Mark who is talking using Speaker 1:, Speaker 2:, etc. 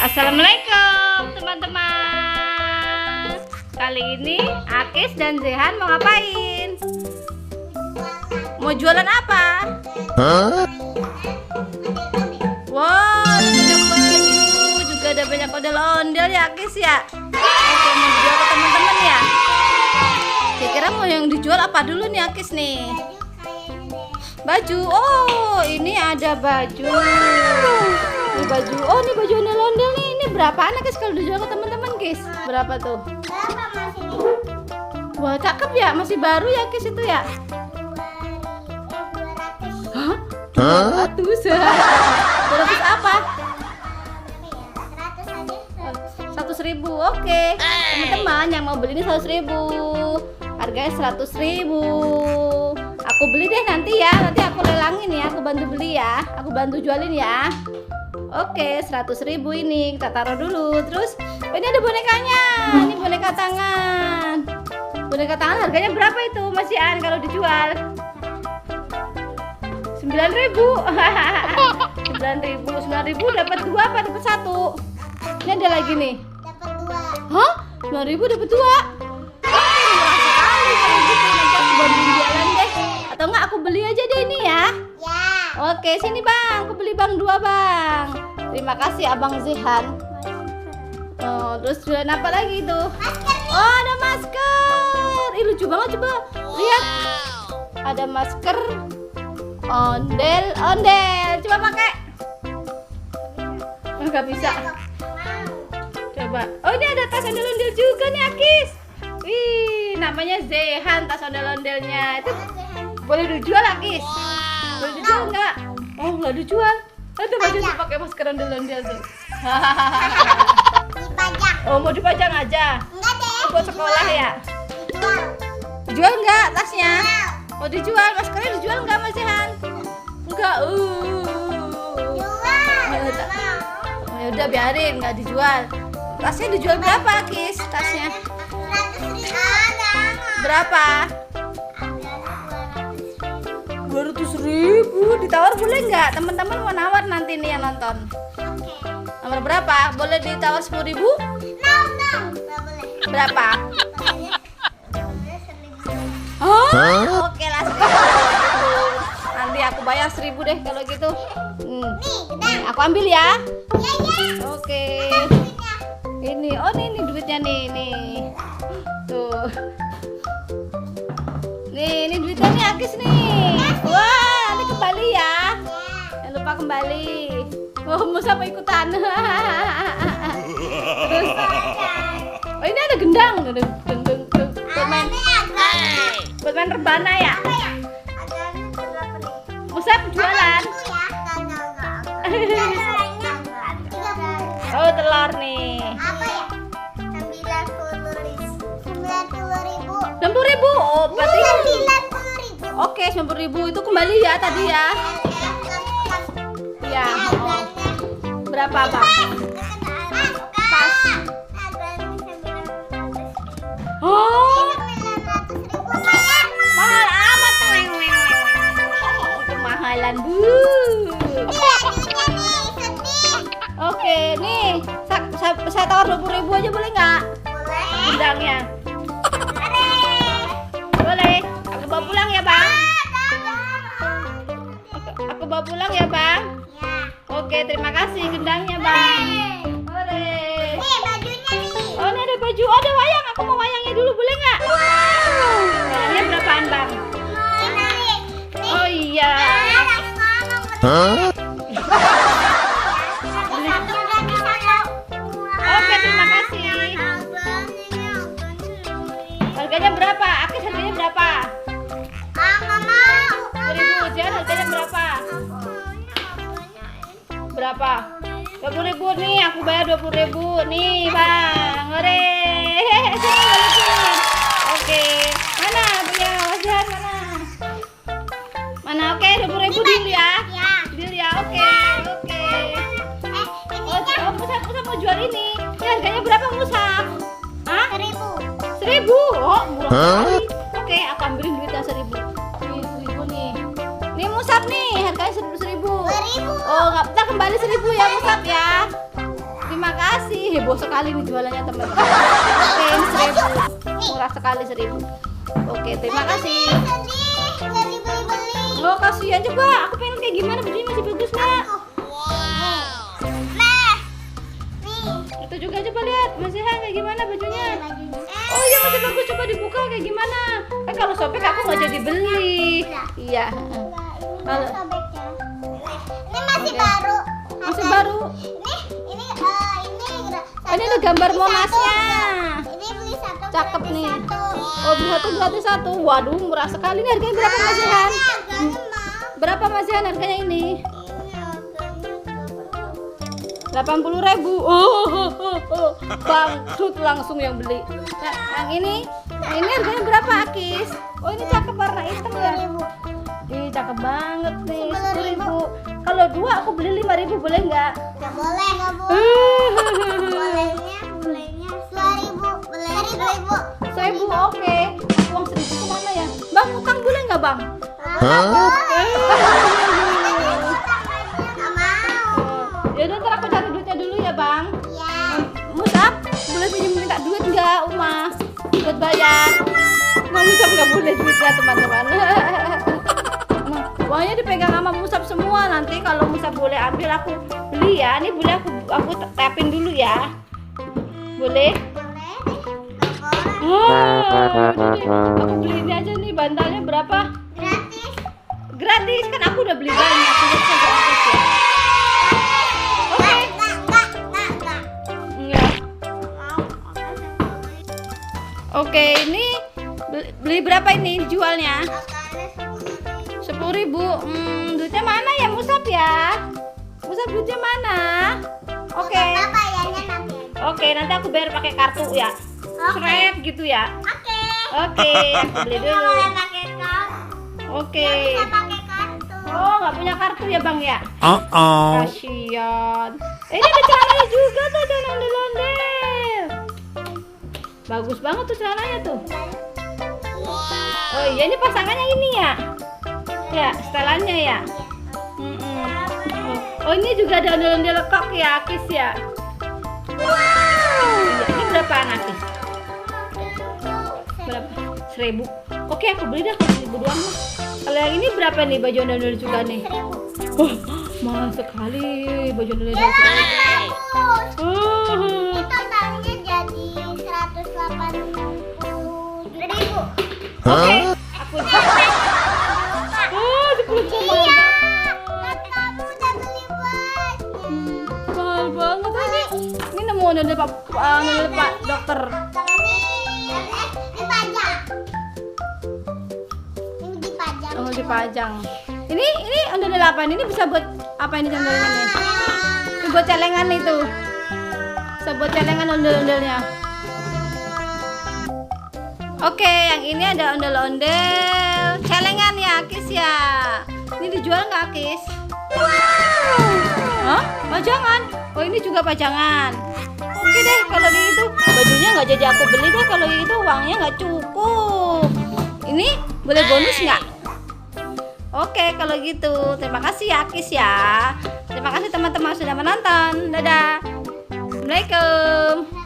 Speaker 1: Assalamualaikum teman-teman. Kali ini Akis dan Zehan mau ngapain? Mau jualan apa? Wow, ada banyak baju, juga ada banyak ondel-ondel ya Akis ya. Oke, mau dijual ke teman-teman ya. Kira-kira mau yang dijual apa dulu nih Akis nih? Baju. Oh, ini ada baju. Ini baju. Oh, ini baju ondel-ondel nih. Ini berapaan Akis kalau dijual ke teman-teman, Kis? Berapa tuh?
Speaker 2: Berapa mas ini?
Speaker 1: Wah, cakep ya. Masih baru ya, Kis itu ya?
Speaker 2: 200.
Speaker 1: Hah? 200. 200 apa?
Speaker 2: 100 aja.
Speaker 1: 100.000. Oke. Teman-teman yang mau beli ini 100.000. Harganya 100.000. Aku beli deh nanti ya. Nanti aku lelangin ya. Aku bantu beli ya. Aku bantu jualin ya. Oke, 100.000 ini kita taruh dulu. Terus, oh, ini ada bonekanya. Ini boneka tangan. Boneka tangan harganya berapa itu Mas Ian kalau dijual? 9.000. 9.000 dapat 2 apa dapat 1? Ini ada lagi nih.
Speaker 2: Dapat 2.
Speaker 1: Hah? 9.000 dapat 2? Murah sekali kalau gitu. Nanti aku bantuin jualan deh. Atau enggak aku beli aja deh ini ya.
Speaker 2: Ya.
Speaker 1: Oke, sini Bang. Aku beli Bang 2 Bang. Terima kasih Abang Zehan. Oh, terus jualan apa lagi itu? Oh, ada masker. Ih, lucu banget, coba lihat. Ada masker ondel-ondel. Coba pakai. Enggak bisa. Coba. Oh, ini ada tas ondel-ondel juga nih, Akis. Wih, namanya Zehan tas ondel-ondelnya. Itu boleh dijual, Akis? Boleh dijual enggak? Oh, enggak dijual. Ada baju tuh pakai masker ondel-ondel tuh.
Speaker 2: Dipajang.
Speaker 1: Oh, mau dipajang aja.
Speaker 2: Enggak deh.
Speaker 1: Buat sekolah ya.
Speaker 2: Dijual.
Speaker 1: Dijual enggak tasnya? Mau dijual, maskernya dijual enggak Mas Zehan? Enggak.
Speaker 2: Jual.
Speaker 1: Oh, ya udah biarin, enggak dijual. Tasnya dijual berapa, Kis? Tasnya
Speaker 2: 100.000 ada.
Speaker 1: berapa? 200.000. Ditawar boleh nggak? Teman-teman mau nawar nanti nih yang nonton.
Speaker 2: Oke.
Speaker 1: Nomor berapa? Boleh ditawar 10.000?
Speaker 2: No. Enggak boleh.
Speaker 1: Berapa?
Speaker 2: Boleh 1.000.
Speaker 1: Oh, oke lah 1.000. Nanti aku bayar 1.000 deh kalau gitu. Nih, aku ambil ya.
Speaker 2: Ya ya.
Speaker 1: Oke. Ini, oh ini duitnya nih. Tuh. Nih, ini duitnya nih Akis nih. Wah, nanti kembali ya. Jangan lupa kembali. Oh, Musa mau ikutan. Terus, oh ini ada gendang. Buat main rebana ya. Musa jualan. Oh, telur nih.
Speaker 2: Apa ya? 90.000.
Speaker 1: 60.000. Oh, berarti
Speaker 2: 90.000.
Speaker 1: oke, 90.000 itu kembali ya tadi ya. Iya. Oh. Berapa, Bang? Pas. Oh, mahal amat. Kemahalan, Bu. Oke, nih. Saya tawar 20.000 aja boleh nggak? Gendangnya. Boleh. Aku bawa pulang ya, Bang. Aku bawa pulang ya, Bang. Oke, terima kasih gendangnya, Bang. Boleh. Oh, ini ada baju. Oh, ada wayang. Aku mau wayangnya dulu, boleh nggak? Wayangnya berapaan, Bang? Oh iya. Oke, terima kasih. Harganya berapa? Akis harganya berapa? 10.000. Jan harganya berapa? Berapa? 20.000 nih, aku bayar 20.000 nih, Bang. Hore. Sini balikin. Oke. Mana punya Mas Jan? Mana? Oke, 20.000 deal ya. Deal ya. Oke. Oh, Musa mau jual ini. Ini harganya berapa, Musa? Hah? 1.000. Oh, murah sekali. Oke, aku ambilin duitnya 1.000. Nih, 1.000 nih. Nih Musab nih, harganya 1.000. Oh, nggak, kita kembali 1.000 ya Musab ya. Terima heboh sekali nih jualannya teman-teman. Oke, ini 1.000. Murah sekali 1.000. Oke, terima kasih.
Speaker 2: Sedih, nggak dibeli-beli.
Speaker 1: Oh, kasihan coba. Aku pengen kayak gimana bajunya masih bagus nggak?
Speaker 2: Nah, nih.
Speaker 1: Itu juga coba lihat. Masih kayak gimana bajunya?
Speaker 2: Bajunya.
Speaker 1: Oh iya masih bagus, coba dibuka kayak gimana? Kan kalau sobek aku nggak jadi beli. Iya. Kalau
Speaker 2: Sobeknya. Ini masih
Speaker 1: Oke.
Speaker 2: baru.
Speaker 1: masih baru.
Speaker 2: Ini
Speaker 1: Oh, ini ada gambar Monasnya.
Speaker 2: Ini beli satu.
Speaker 1: Cakep
Speaker 2: gratis
Speaker 1: nih.
Speaker 2: satu.
Speaker 1: Oh beli satu gratis satu. Waduh murah sekali. Ini harganya berapa Masihan?
Speaker 2: Ini harganya mahal.
Speaker 1: Berapa Masihan harganya ini?
Speaker 2: Ini harganya
Speaker 1: 80.000. Oh. Bangkrut langsung yang beli. Nah, yang ini harganya berapa Akis? Oh ini cakep warna hitam ya.
Speaker 2: 10.000.
Speaker 1: Ih cakep banget nih.
Speaker 2: 10.000.
Speaker 1: 10.000. Kalau dua aku beli 5.000 boleh nggak?
Speaker 2: Nggak boleh, nggak boleh. Bolehnya 2.000. Boleh 1.000.
Speaker 1: 1.000 oke. Uang 1.000 kemana ya? Bang utang boleh nggak bang?
Speaker 2: Nggak boleh. Nggak mau.
Speaker 1: Ya udah ntar aku cari duitnya dulu ya bang.
Speaker 2: Iya.
Speaker 1: Musab boleh minta duit nggak Uma buat bayar? Nah, Musab nggak boleh duitnya teman-teman. Nah, uangnya dipegang sama Musab semua. Nanti kalau Musab boleh ambil aku beli ya. Ini boleh aku tapin dulu ya. Boleh?
Speaker 2: Boleh. Nggak boleh.
Speaker 1: Udah deh. Aku beli ini aja nih bantalnya berapa?
Speaker 2: Gratis.
Speaker 1: Gratis kan aku udah beli banyak. Jadi bisa gratis ya. Oke.
Speaker 2: Nggak.
Speaker 1: Enggak.
Speaker 2: Mau.
Speaker 1: Oke, ini beli berapa ini jualnya?
Speaker 2: Akannya
Speaker 1: 10.000. Duitnya mana ya Musab ya? Musab duitnya mana? Oke.
Speaker 2: Apa bayarnya nanti?
Speaker 1: Oke, nanti aku bayar pakai kartu ya.
Speaker 2: Oke.
Speaker 1: Srep gitu ya.
Speaker 2: Oke.
Speaker 1: Oke, aku beli
Speaker 2: Nggak
Speaker 1: dulu.
Speaker 2: boleh pakai kartu.
Speaker 1: Oke.
Speaker 2: Bisa pakai kartu.
Speaker 1: Oh, nggak punya kartu ya Bang ya?
Speaker 3: Uh-oh.
Speaker 1: Kasian. Ini ada celananya juga tuh, celana ondel-ondel. Bagus banget tuh celananya tuh. Oh iya, ini pasangannya ini ya? Ya, setelannya ya? Mm-mm. Oh, ini juga ada ondel-ondel kok ya, Akis ya? Iya, ini berapa Akis? Berapa? 1.000. Oke, aku beli dah 1.000 doang mah. Kalau yang ini berapa nih baju ondel-ondel juga nih?
Speaker 2: 1.000.
Speaker 1: Oh, mahal sekali baju ondel-ondel.
Speaker 2: Bagus.
Speaker 1: Oh.
Speaker 2: Totalnya jadi 180.000.
Speaker 1: Oke, aku oh 10 sama
Speaker 2: Iya. Kan kamu udah beli banyak.
Speaker 1: mahal banget ini nemu ondel pak dokter.
Speaker 2: Ini pajak. Ini dipajang.
Speaker 1: Oh dipajang. Ini ondel apa ini bisa buat apa ini ondel ini? Ini buat celengan itu. Bisa buat celengan ondel-ondelnya. Oke, yang ini ada ondel-ondel celengan ya, Akis ya. Ini dijual nggak, Akis? Hah? Pajangan? Oh, ini juga pajangan. Oke deh, kalau gitu bajunya nggak jadi aku beli deh. Kalau gitu uangnya nggak cukup. Ini boleh bonus nggak? Oke, kalau gitu terima kasih ya, Akis ya. Terima kasih teman-teman sudah menonton. Dadah. Assalamualaikum.